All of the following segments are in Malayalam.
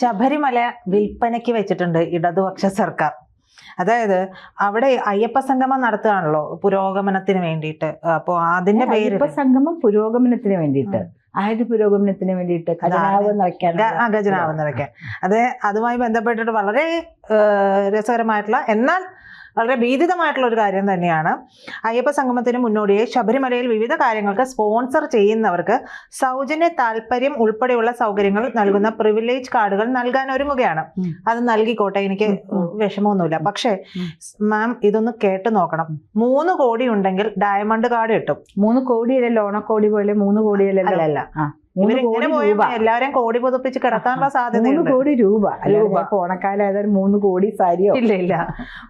ശബരിമല വിൽപ്പനയ്ക്ക് വെച്ചിട്ടുണ്ട് ഇടതുപക്ഷ സർക്കാർ. അതായത് അവിടെ അയ്യപ്പ സംഗമം നടത്തുകയാണല്ലോ പുരോഗമനത്തിന് വേണ്ടിയിട്ട്. അപ്പോ അതിന്റെ പേര് അയ്യപ്പ സംഗമം പുരോഗമനത്തിന് വേണ്ടിയിട്ട്, ആയത് പുരോഗമനത്തിന് വേണ്ടിയിട്ട് ഖജനാവ് നിറയ്ക്കാൻ, ഖജനാവ് നിറയ്ക്കാൻ. അതുമായി ബന്ധപ്പെട്ടിട്ട് വളരെ രസകരമായിട്ടുള്ള എന്നാൽ വളരെ ഭീതിതമായിട്ടുള്ള ഒരു കാര്യം തന്നെയാണ്. അയ്യപ്പ സംഗമത്തിന് മുന്നോടിയായി ശബരിമലയിൽ വിവിധ കാര്യങ്ങൾക്ക് സ്പോൺസർ ചെയ്യുന്നവർക്ക് സൗജന്യ താല്പര്യം ഉൾപ്പെടെയുള്ള സൗകര്യങ്ങൾ നൽകുന്ന പ്രിവിലേജ് കാർഡുകൾ നൽകാൻ ഒരുങ്ങുകയാണ്. അത് നൽകിക്കോട്ടെ, എനിക്ക് വിഷമമൊന്നുമില്ല. പക്ഷേ മാം ഇതൊന്ന് കേട്ട് നോക്കണം. 3 കോടി ഉണ്ടെങ്കിൽ ഡയമണ്ട് കാർഡ് കിട്ടും. 3 കോടിയല്ലല്ലോ, ഓണക്കോടി പോലെ 3 കോടിയല്ലല്ലോ. അല്ല, എല്ലാവരെയും കോടി പുതപ്പിച്ച് കിടക്കാനുള്ള സാധ്യത. 3 കോടി രൂപ. ഓണക്കാലം ഏതായാലും 3 കോടി സാരിയോ? ഇല്ല.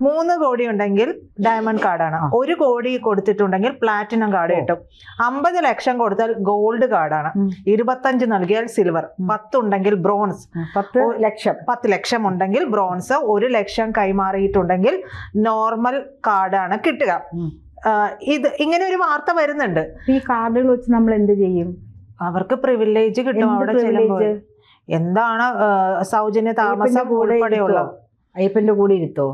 3 കോടി ഉണ്ടെങ്കിൽ ഡയമണ്ട് കാർഡാണ്. 1 കോടി കൊടുത്തിട്ടുണ്ടെങ്കിൽ പ്ലാറ്റിനം കാർഡ് കിട്ടും. 50 ലക്ഷം കൊടുത്താൽ ഗോൾഡ് കാർഡാണ്. 25 നൽകിയാൽ സിൽവർ. 10 ഉണ്ടെങ്കിൽ ബ്രോൺസ്. 10 ലക്ഷം ഉണ്ടെങ്കിൽ ബ്രോൺസ്. 1 ലക്ഷം കൈമാറിയിട്ടുണ്ടെങ്കിൽ നോർമൽ കാർഡാണ് കിട്ടുക. ഇങ്ങനെ ഒരു വാർത്ത വരുന്നുണ്ട്. ഈ കാർഡുകൾ വെച്ച് നമ്മൾ എന്ത് ചെയ്യും? അവർക്ക് പ്രിവിലേജ് കിട്ടും. അവിടെ ചെല്ലുമ്പോൾ എന്താണ് സൗജന്യ താമസം ഉൾപ്പെടെയുള്ള. അയ്യപ്പന്റെ കൂടെ ഇരുത്തോ?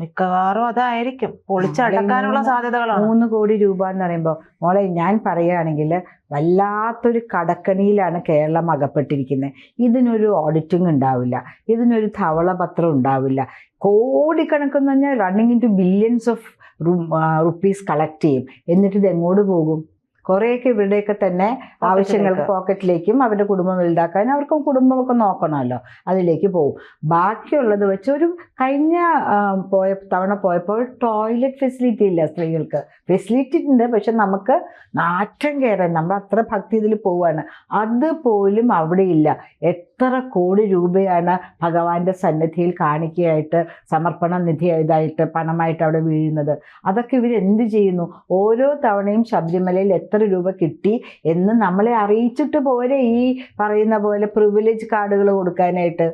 മിക്കവാറും അതായിരിക്കും. പൊളിച്ചടക്കാനുള്ള സാധ്യതകളാണ്. 3 കോടി രൂപ എന്ന് പറയുമ്പോൾ മോളെ, ഞാൻ പറയുകയാണെങ്കിൽ വല്ലാത്തൊരു കടക്കണിയിലാണ് കേരളം അകപ്പെട്ടിരിക്കുന്നത്. ഇതിനൊരു ഓഡിറ്റിംഗ് ഉണ്ടാവില്ല, ഇതിനൊരു ധവളപത്രം ഉണ്ടാവില്ല. കോടിക്കണക്കെന്ന് പറഞ്ഞാൽ running into billions of rupees collect ചെയ്യും. എന്നിട്ട് ഇത് എങ്ങോട്ട് പോകും? കുറേയൊക്കെ ഇവരുടെയൊക്കെ തന്നെ ആവശ്യങ്ങൾക്ക്, പോക്കറ്റിലേക്കും അവരുടെ കുടുംബം വലുതാക്കാൻ അവർക്കും കുടുംബമൊക്കെ നോക്കണമല്ലോ, അതിലേക്ക് പോകും. ബാക്കിയുള്ളത് വെച്ച് കഴിഞ്ഞ തവണ പോയപ്പോൾ ടോയ്ലറ്റ് ഫെസിലിറ്റി ഇല്ല സ്ത്രീകൾക്ക്. ഫെസിലിറ്റി ഉണ്ട്, പക്ഷെ നമുക്ക് നാറ്റം കയറാൻ, നമ്മൾ അത്ര ഭക്തി ഇതിൽ പോവാണ്, അതുപോലും അവിടെ ഇല്ല. എത്ര കോടി രൂപയാണ് ഭഗവാന്റെ സന്നിധിയിൽ കാണിക്കയായിട്ട്, സമർപ്പണ നിധി ഇതായിട്ട് പണമായിട്ട് അവിടെ വീഴുന്നത്. അതൊക്കെ ഇവരെന്ത് ചെയ്യുന്നു? ഓരോ തവണയും ശബരിമലയിൽ എത്ര രൂപ കിട്ടി എന്ന് നമ്മളെ അറിയിച്ചിട്ട് പോരെ ഈ പറയുന്ന പോലെ പ്രിവിലേജ് കാർഡുകൾ കൊടുക്കാനായിട്ട്.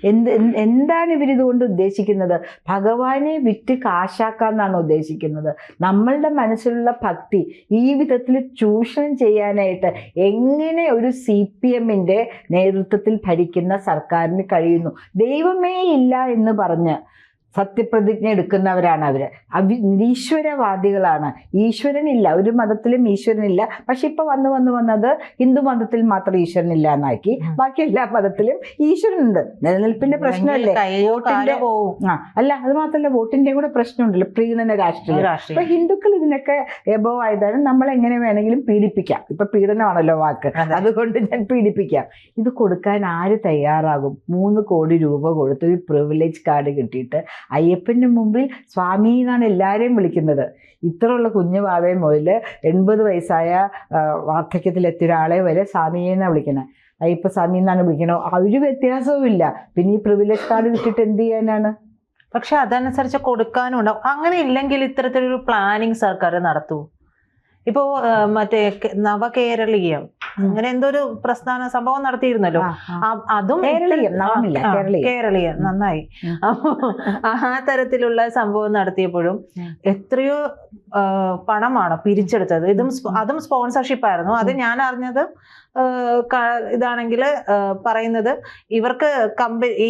എന്താണ് ഇവരിതുകൊണ്ട് ഉദ്ദേശിക്കുന്നത്? ഭഗവാനെ വിറ്റ് കാശാക്കാന്നാണ് ഉദ്ദേശിക്കുന്നത്. നമ്മളുടെ മനസ്സിലുള്ള ഭക്തി ഈ വിധത്തിൽ ചൂഷണം ചെയ്യാനായിട്ട് എങ്ങനെ ഒരു CPM നേതൃത്വത്തിൽ ഭരിക്കുന്ന സർക്കാരിന് കഴിയുന്നു? ദൈവമേ ഇല്ല എന്ന് പറഞ്ഞ് സത്യപ്രതിജ്ഞ എടുക്കുന്നവരാണ് അവര്. നിരീശ്വരവാദികളാണ്. ഈശ്വരനില്ല, ഒരു മതത്തിലും ഈശ്വരനില്ല. പക്ഷെ ഇപ്പൊ വന്നത് ഹിന്ദു മതത്തിൽ മാത്രം ഈശ്വരനില്ല എന്നാക്കി, ബാക്കി എല്ലാ മതത്തിലും ഈശ്വരനുണ്ട്. നിലനിൽപ്പിന്റെ പ്രശ്നമല്ലേ? അല്ല, അത് മാത്രമല്ല, വോട്ടിന്റെ കൂടെ പ്രശ്നമുണ്ടല്ലോ, പ്രീണന രാഷ്ട്രീയം. അപ്പൊ ഹിന്ദുക്കൾ ഇതിനൊക്കെ എബോവ് ആയതാണ്. നമ്മൾ എങ്ങനെ വേണമെങ്കിലും പീഡിപ്പിക്കാം. ഇപ്പൊ പീഡനമാണല്ലോ വാക്ക്, അതുകൊണ്ട് ഞാൻ പീഡിപ്പിക്കാം. ഇത് കൊടുക്കാൻ ആര് തയ്യാറാകും? 3 കോടി രൂപ കൊടുത്ത് ഒരു പ്രിവിലേജ് കാർഡ് കിട്ടിയിട്ട് അയ്യപ്പന്റെ മുമ്പിൽ സ്വാമി എന്നാണ് എല്ലാവരെയും വിളിക്കുന്നത്. ഇത്രയുള്ള കുഞ്ഞു ബാവയെ മുതൽ 80 വയസ്സായ വാർദ്ധക്യത്തിലെത്തിയ ഒരാളെ വരെ സ്വാമിയെന്നാണ് വിളിക്കുന്നത്. അയ്യപ്പ സ്വാമി എന്നാണ് വിളിക്കണോ? ഒരു വ്യത്യാസവും ഇല്ല. പിന്നെ ഈ പ്രിവിലേജ് കാർഡ് കിട്ടിയിട്ട് എന്ത് ചെയ്യാനാണ്? പക്ഷെ അതനുസരിച്ച് കൊടുക്കാനും ഉണ്ടാവും. അങ്ങനെ ഇല്ലെങ്കിൽ ഇത്തരത്തിലൊരു പ്ലാനിങ് സർക്കാർ നടത്തൂ. ഇപ്പോ മറ്റേ നവകേരളീയം അങ്ങനെ എന്തോ ഒരു പ്രസ്ഥാന സംഭവം നടത്തിയിരുന്നല്ലോ. അതും കേരളീയം നന്നായി. ആ തരത്തിലുള്ള സംഭവം നടത്തിയപ്പോഴും എത്രയോ പണമാണ് പിരിച്ചെടുത്തത്. അതും സ്പോൺസർഷിപ്പ് ആയിരുന്നു. അത് ഞാൻ അറിഞ്ഞത് ഇതാണെങ്കിൽ പറയുന്നത് ഇവർക്ക്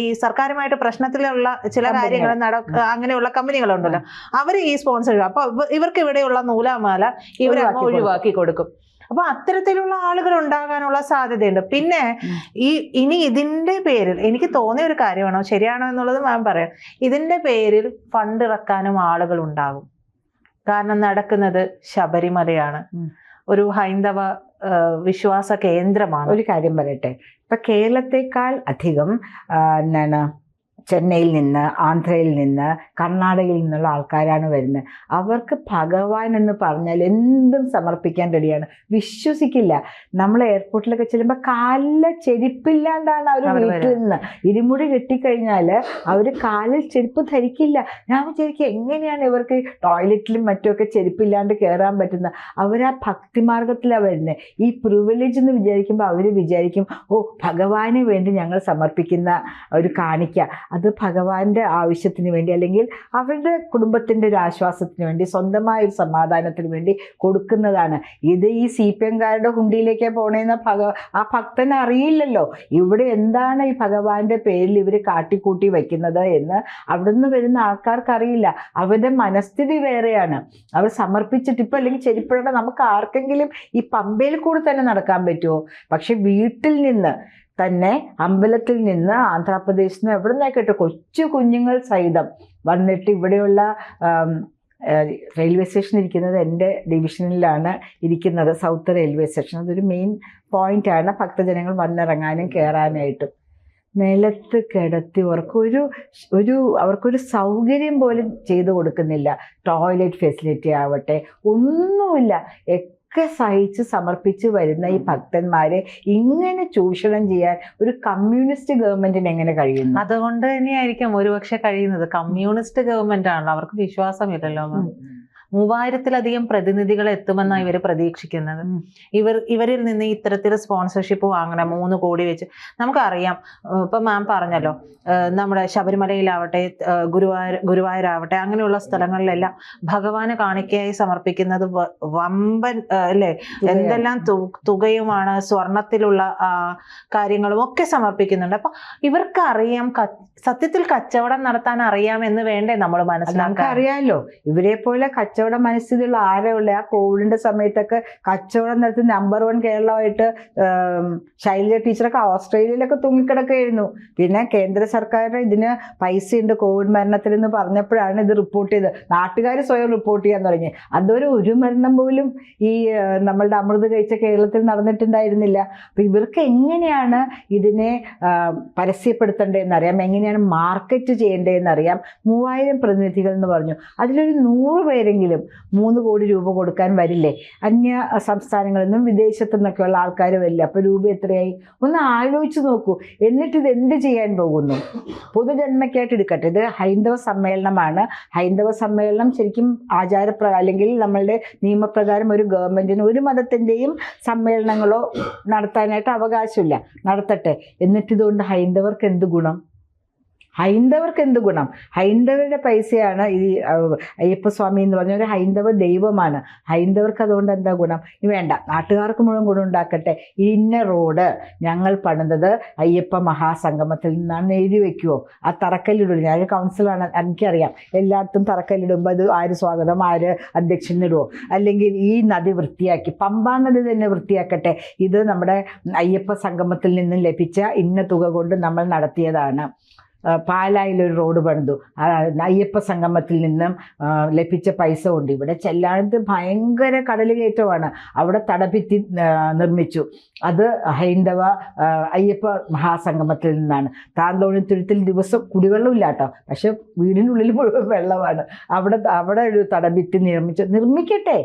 ഈ സർക്കാരുമായിട്ട് പ്രശ്നത്തിലുള്ള ചില കാര്യങ്ങൾ അങ്ങനെയുള്ള കമ്പനികളുണ്ടല്ലോ, അവർ ഈ സ്പോൺസർ. അപ്പൊ ഇവർക്ക് ഇവിടെയുള്ള നൂലാമാല ഇവരെ ഒഴിവാക്കി കൊടുക്കും. അപ്പൊ അത്തരത്തിലുള്ള ആളുകൾ ഉണ്ടാകാനുള്ള സാധ്യതയുണ്ട്. പിന്നെ ഇനി ഇതിന്റെ പേരിൽ എനിക്ക് തോന്നിയ ഒരു കാര്യമാണോ ശരിയാണോ എന്നുള്ളത് മാം പറയാം. ഇതിന്റെ പേരിൽ ഫണ്ട് ഇറക്കാനും ആളുകൾ ഉണ്ടാകും. കാരണം നടക്കുന്നത് ശബരിമലയാണ്, ഒരു ഹൈന്ദവ വിശ്വാസ കേന്ദ്രമാണ്. ഒരു കാര്യം പറയട്ടെ, ഇപ്പൊ കേരളത്തെക്കാൾ അധികം ചെന്നൈയിൽ നിന്ന്, ആന്ധ്രയിൽ നിന്ന്, കർണാടകയിൽ നിന്നുള്ള ആൾക്കാരാണ് വരുന്നത്. അവർക്ക് ഭഗവാൻ എന്ന് പറഞ്ഞാൽ എന്തും സമർപ്പിക്കാൻ റെഡിയാണ്. വിശ്വസിക്കില്ല, നമ്മൾ എയർപോർട്ടിലൊക്കെ ചെല്ലുമ്പോൾ കാലിലെ ചെരുപ്പില്ലാണ്ടാണ് അവർ വീട്ടിൽ നിന്ന്. ഇരുമുടി കെട്ടിക്കഴിഞ്ഞാൽ അവർ കാലിൽ ചെരുപ്പ് ധരിക്കില്ല. ഞാൻ വിചാരിക്കും എങ്ങനെയാണ് ഇവർക്ക് ടോയ്ലറ്റിലും മറ്റുമൊക്കെ ചെരുപ്പില്ലാണ്ട് കയറാൻ പറ്റുന്നത്? അവരാ ഭക്തിമാർഗത്തിലാണ് വരുന്നത്. ഈ പ്രിവിലേജ് എന്ന് വിചാരിക്കുമ്പോൾ അവർ വിചാരിക്കും, ഓ ഭഗവാന് വേണ്ടി ഞങ്ങൾ സമർപ്പിക്കുന്ന ഒരു കാണിക്ക, അത് ഭഗവാന്റെ ആവശ്യത്തിന് വേണ്ടി, അല്ലെങ്കിൽ അവരുടെ കുടുംബത്തിൻ്റെ ഒരു ആശ്വാസത്തിന് വേണ്ടി, സ്വന്തമായ ഒരു സമാധാനത്തിന് വേണ്ടി കൊടുക്കുന്നതാണ്. ഇത് ഈ CPM-കാരുടെ ഹുണ്ടിയിലേക്ക് പോണേന്ന് ആ ഭക്തൻ അറിയില്ലല്ലോ ഇവിടെ എന്താണ് ഈ ഭഗവാന്റെ പേരിൽ ഇവർ കാട്ടിക്കൂട്ടി വയ്ക്കുന്നത് എന്ന് അവിടുന്ന് വരുന്ന ആൾക്കാർക്ക് അറിയില്ല. അവരുടെ മനസ്ഥിതി വേറെയാണ്. അവർ സമർപ്പിച്ചിട്ട് ഇപ്പം, അല്ലെങ്കിൽ ചെരിപ്പുഴയുടെ നമുക്ക് ആർക്കെങ്കിലും ഈ പമ്പയിൽ കൂടെ തന്നെ നടക്കാൻ പറ്റുമോ? പക്ഷെ വീട്ടിൽ നിന്ന് തന്നെ, അമ്പലത്തിൽ നിന്ന്, ആന്ധ്രാപ്രദേശിൽ നിന്ന് എവിടെ നിന്നൊക്കെ കൊച്ചു കുഞ്ഞുങ്ങൾ സഹിതം വന്നിട്ട് ഇവിടെയുള്ള റെയിൽവേ സ്റ്റേഷൻ ഇരിക്കുന്നത് എൻ്റെ ഡിവിഷനിലാണ് ഇരിക്കുന്നത്, സൗത്ത് റെയിൽവേ സ്റ്റേഷൻ. അതൊരു മെയിൻ പോയിന്റാണ് ഭക്തജനങ്ങൾ വന്നിറങ്ങാനും കയറാനായിട്ടും. നിലത്ത് കിടത്തി അവർക്കൊരു സൗകര്യം പോലും ചെയ്തു കൊടുക്കുന്നില്ല. ടോയ്ലറ്റ് ഫെസിലിറ്റി ആവട്ടെ, ഒന്നുമില്ല. ഒക്കെ സഹിച്ച് സമർപ്പിച്ച് വരുന്ന ഈ ഭക്തന്മാരെ ഇങ്ങനെ ചൂഷണം ചെയ്യാൻ ഒരു കമ്മ്യൂണിസ്റ്റ് ഗവൺമെന്റിന് എങ്ങനെ കഴിയുന്നു? അതുകൊണ്ട് തന്നെയായിരിക്കും ഒരുപക്ഷെ കഴിയുന്നത്. കമ്മ്യൂണിസ്റ്റ് ഗവൺമെന്റ് ആണല്ലോ, അവർക്ക് വിശ്വാസമില്ലല്ലോ. 3000-ലധികം പ്രതിനിധികൾ എത്തുമെന്നാണ് ഇവർ പ്രതീക്ഷിക്കുന്നത്. ഇവരിൽ നിന്ന് ഇത്തരത്തിൽ സ്പോൺസർഷിപ്പ് വാങ്ങണം 3 കോടി വെച്ച്. നമുക്കറിയാം, ഇപ്പൊ മാം പറഞ്ഞല്ലോ, നമ്മുടെ ശബരിമലയിലാവട്ടെ, ഗുരുവായൂരാവട്ടെ, അങ്ങനെയുള്ള സ്ഥലങ്ങളിലെല്ലാം ഭഗവാന് കാണിക്കയായി സമർപ്പിക്കുന്നത് വമ്പൻ അല്ലേ, എന്തെല്ലാം തുകയുമാണ്, സ്വർണത്തിലുള്ള കാര്യങ്ങളും ഒക്കെ സമർപ്പിക്കുന്നുണ്ട്. അപ്പൊ ഇവർക്ക് അറിയാം, സത്യത്തിൽ കച്ചവടം നടത്താൻ അറിയാം എന്ന് വേണ്ടേ നമ്മൾ മനസ്സിലാക്കാൻ? അറിയാലോ, ഇവരെ പോലെ കച്ചവട മനസ്ഥിതിയുള്ള ആരേ ഉള്ള. ആ കോവിഡിന്റെ സമയത്തൊക്കെ കച്ചവടം നടത്തി നമ്പർ 1 കേരളമായിട്ട് ശൈലജ ടീച്ചറൊക്കെ ഓസ്ട്രേലിയയിലൊക്കെ തൂങ്ങിക്കിടക്കുകയായിരുന്നു. പിന്നെ കേന്ദ്ര സർക്കാർ ഇതിന് പൈസയുണ്ട് കോവിഡ് മരണത്തിൽ എന്ന് പറഞ്ഞപ്പോഴാണ് ഇത് റിപ്പോർട്ട് ചെയ്തത്. നാട്ടുകാർ സ്വയം റിപ്പോർട്ട് ചെയ്യാൻ തുടങ്ങി. അതുവരെ ഒരു മരണം പോലും ഈ നമ്മളുടെ അമൃത് കഴിച്ച കേരളത്തിൽ നടന്നിട്ടുണ്ടായിരുന്നില്ല. അപ്പൊ ഇവർക്ക് എങ്ങനെയാണ് ഇതിനെ പരസ്യപ്പെടുത്തേണ്ടതെന്നറിയാം, എങ്ങനെയാണ് മാർക്കറ്റ് ചെയ്യേണ്ടതെന്നറിയാം. 3000 പ്രതിനിധികൾ എന്ന് പറഞ്ഞു, അതിലൊരു 100 പേരെങ്കിലും 3 കോടി രൂപ കൊടുക്കാൻ വരില്ലേ? അന്യ സംസ്ഥാനങ്ങളിൽ നിന്നും വിദേശത്തു നിന്നൊക്കെയുള്ള ആൾക്കാർ വരില്ല. അപ്പൊ രൂപ എത്രയായി? ഒന്ന് ആലോചിച്ച് നോക്കൂ. എന്നിട്ട് ഇത് എന്ത് ചെയ്യാൻ പോകുന്നു? പൊതുജന്മയ്ക്കായിട്ട് എടുക്കട്ടെ. ഇത് ഹൈന്ദവ സമ്മേളനമാണ്. ഹൈന്ദവ സമ്മേളനം ശരിക്കും ആചാരപ്രകാരം, അല്ലെങ്കിൽ നമ്മളുടെ നിയമപ്രകാരം ഒരു ഗവൺമെന്റിന് ഒരു മതത്തിൻ്റെയും സമ്മേളനങ്ങളോ നടത്താനായിട്ട് അവകാശമില്ല. നടത്തട്ടെ. എന്നിട്ട് ഇതുകൊണ്ട് ഹൈന്ദവർക്ക് എന്ത് ഗുണം? ഹൈന്ദവരുടെ പൈസയാണ് ഈ അയ്യപ്പസ്വാമി എന്ന് പറഞ്ഞ ഒരു ഹൈന്ദവ ദൈവമാണ്. ഹൈന്ദവർക്ക് അതുകൊണ്ട് എന്താ ഗുണം? വേണ്ട, നാട്ടുകാർക്ക് മുഴുവൻ ഗുണം ഉണ്ടാക്കട്ടെ. ഇന്ന റോഡ് ഞങ്ങൾ പണിതത് അയ്യപ്പ മഹാസംഗമത്തിൽ നിന്നാണ് എഴുതി വെക്കുമോ? ആ തറക്കല്ലിടും. ഞാനൊരു കൗൺസിലാണ്, എനിക്കറിയാം. എല്ലായിടത്തും തറക്കല്ലിടുമ്പോൾ അത് ആര് സ്വാഗതം, ആര് അധ്യക്ഷനിടുമോ? അല്ലെങ്കിൽ ഈ നദി വൃത്തിയാക്കി, പമ്പാ നദി തന്നെ വൃത്തിയാക്കട്ടെ, ഇത് നമ്മുടെ അയ്യപ്പ സംഗമത്തിൽ നിന്നും ലഭിച്ച ഇന്ന തുക കൊണ്ട് നമ്മൾ നടത്തിയതാണ്. പാലായിലൊരു റോഡ് പണിതു, അയ്യപ്പ സംഗമത്തിൽ നിന്നും ലഭിച്ച പൈസ കൊണ്ട്. ഇവിടെ ചെല്ലാനത്ത് ഭയങ്കര കടൽ കയറ്റമാണ്, അവിടെ തടഭിത്തി നിർമ്മിച്ചു, അത് ഹൈന്ദവ അയ്യപ്പ മഹാസംഗമത്തിൽ നിന്നാണ്. താന്തോണിത്തുരുത്തിൽ ദിവസം കുടിവെള്ളമില്ല കേട്ടോ, പക്ഷെ വീടിനുള്ളിൽ മുഴുവൻ വെള്ളമാണ്. അവിടെ ഒരു തടഭിത്തി നിർമ്മിക്കട്ടെ.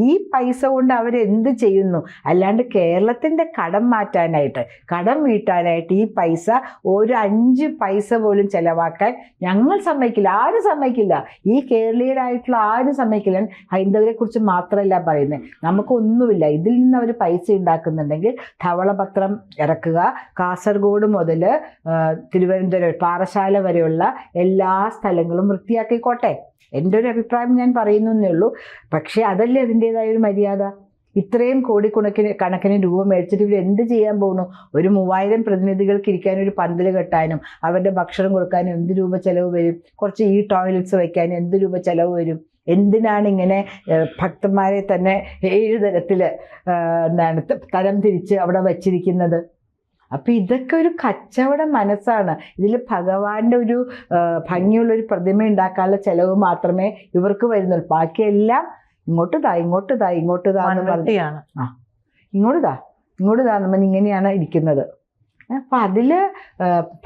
ഈ പൈസ കൊണ്ട് അവരെന്ത് ചെയ്യുന്നു? അല്ലാണ്ട് കേരളത്തിൻ്റെ കടം മാറ്റാനായിട്ട്, കടം വീട്ടാനായിട്ട് ഈ പൈസ ഒരു 5 പൈസ പോലും ചെലവാക്കാൻ ഞങ്ങൾ സമ്മതിക്കില്ല. ആരും സമ്മതിക്കില്ല. ഈ കേരളീയരായിട്ടുള്ള ആരും സമ്മതിക്കില്ല. ഹൈന്ദവരെ കുറിച്ച് മാത്രമല്ല പറയുന്നത്, നമുക്കൊന്നുമില്ല. ഇതിൽ നിന്ന് അവർ പൈസ ഉണ്ടാക്കുന്നുണ്ടെങ്കിൽ ധവളപത്രം ഇറക്കുക. കാസർഗോഡ് മുതൽ തിരുവനന്തപുരം പാറശാല വരെയുള്ള എല്ലാ സ്ഥലങ്ങളും വൃത്തിയാക്കിക്കോട്ടെ. എൻ്റെ ഒരു അഭിപ്രായം ഞാൻ പറയുന്നു എന്നേ ഉള്ളൂ. പക്ഷേ അതല്ലേ അതിൻ്റെതായ ഒരു മര്യാദ. ഇത്രയും കണക്കിന് രൂപ മേടിച്ചിട്ട് ഇവർ എന്ത് ചെയ്യാൻ പോകുന്നു? ഒരു 3000 പ്രതിനിധികൾക്ക് ഇരിക്കാനും ഒരു പന്തൽ കെട്ടാനും അവരുടെ ഭക്ഷണം കൊടുക്കാനും എന്ത് രൂപ ചിലവ് വരും? കുറച്ച് ഈ ടോയ്ലറ്റ്സ് വയ്ക്കാനും എന്ത് രൂപ ചിലവ് വരും? എന്തിനാണ് ഇങ്ങനെ ഭക്തന്മാരെ തന്നെ 7 തരത്തിൽ തരം തിരിച്ച് അവിടെ വച്ചിരിക്കുന്നത്? അപ്പം ഇതൊക്കെ ഒരു കച്ചവട മനസ്സാണ്. ഇതിൽ ഭഗവാന്റെ ഒരു ഭംഗിയുള്ളൊരു പ്രതിമ ഉണ്ടാക്കാനുള്ള ചിലവ് മാത്രമേ ഇവർക്ക് വരുന്നുള്ളൂ. ബാക്കിയെല്ലാം ഇങ്ങോട്ട് താ എന്ന് പറഞ്ഞ് ഇങ്ങനെയാണ് ഇരിക്കുന്നത്. അപ്പം അതിൽ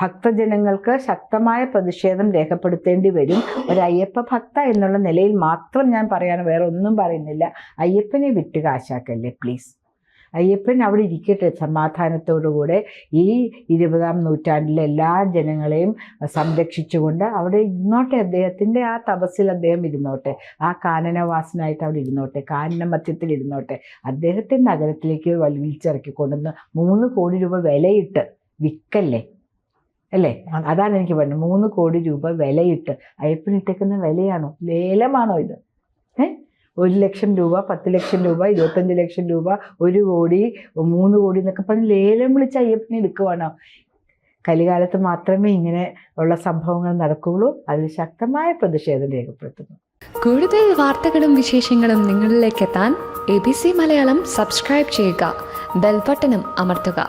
ഭക്തജനങ്ങൾക്ക് ശക്തമായ പ്രതിഷേധം രേഖപ്പെടുത്തേണ്ടി വരും. ഒരു അയ്യപ്പ ഭക്ത എന്നുള്ള നിലയിൽ മാത്രം ഞാൻ പറയാണ്, വേറെ ഒന്നും പറയുന്നില്ല. അയ്യപ്പനെ വിട്ട് കാശാക്കല്ലേ പ്ലീസ്. അയ്യപ്പൻ അവിടെ ഇരിക്കട്ടെ സമാധാനത്തോടുകൂടെ. ഈ 20-ാം നൂറ്റാണ്ടിലെ എല്ലാ ജനങ്ങളെയും സംരക്ഷിച്ചുകൊണ്ട് അവിടെ ഇരുന്നോട്ടെ. അദ്ദേഹത്തിൻ്റെ ആ തപസ്സിൽ അദ്ദേഹം ഇരുന്നോട്ടെ. ആ കാനനവാസനായിട്ട് അവിടെ ഇരുന്നോട്ടെ, കാനന മധ്യത്തിൽ ഇരുന്നോട്ടെ. അദ്ദേഹത്തെ നഗരത്തിലേക്ക് വലിച്ചിറക്കിക്കൊണ്ടുവന്ന് 3 കോടി രൂപ വിലയിട്ട് വിൽക്കല്ലേ. അല്ലേ? അതാണ് എനിക്ക് പറഞ്ഞത്. 3 കോടി രൂപ വിലയിട്ട് അയ്യപ്പനിട്ടേക്കുന്ന വിലയാണോ? ലേലമാണോ ഇത്? 1 ലക്ഷം രൂപ, 10 ലക്ഷം രൂപ, 25 ലക്ഷം രൂപ, 1 കോടി, 3 കോടി എന്നൊക്കെ പറഞ്ഞ് ലേലം വിളിച്ച് അയ്യപ്പനെ എടുക്കുവാണോ? കലികാലത്ത് മാത്രമേ ഇങ്ങനെ ഉള്ള സംഭവങ്ങൾ നടക്കുകയുള്ളൂ. അതിൽ ശക്തമായ പ്രതിഷേധം രേഖപ്പെടുത്തുന്നു. കൂടുതൽ വാർത്തകളും വിശേഷങ്ങളും നിങ്ങളിലേക്ക് എത്താൻ ABC മലയാളം സബ്സ്ക്രൈബ് ചെയ്യുക, ബെൽബട്ടനും അമർത്തുക.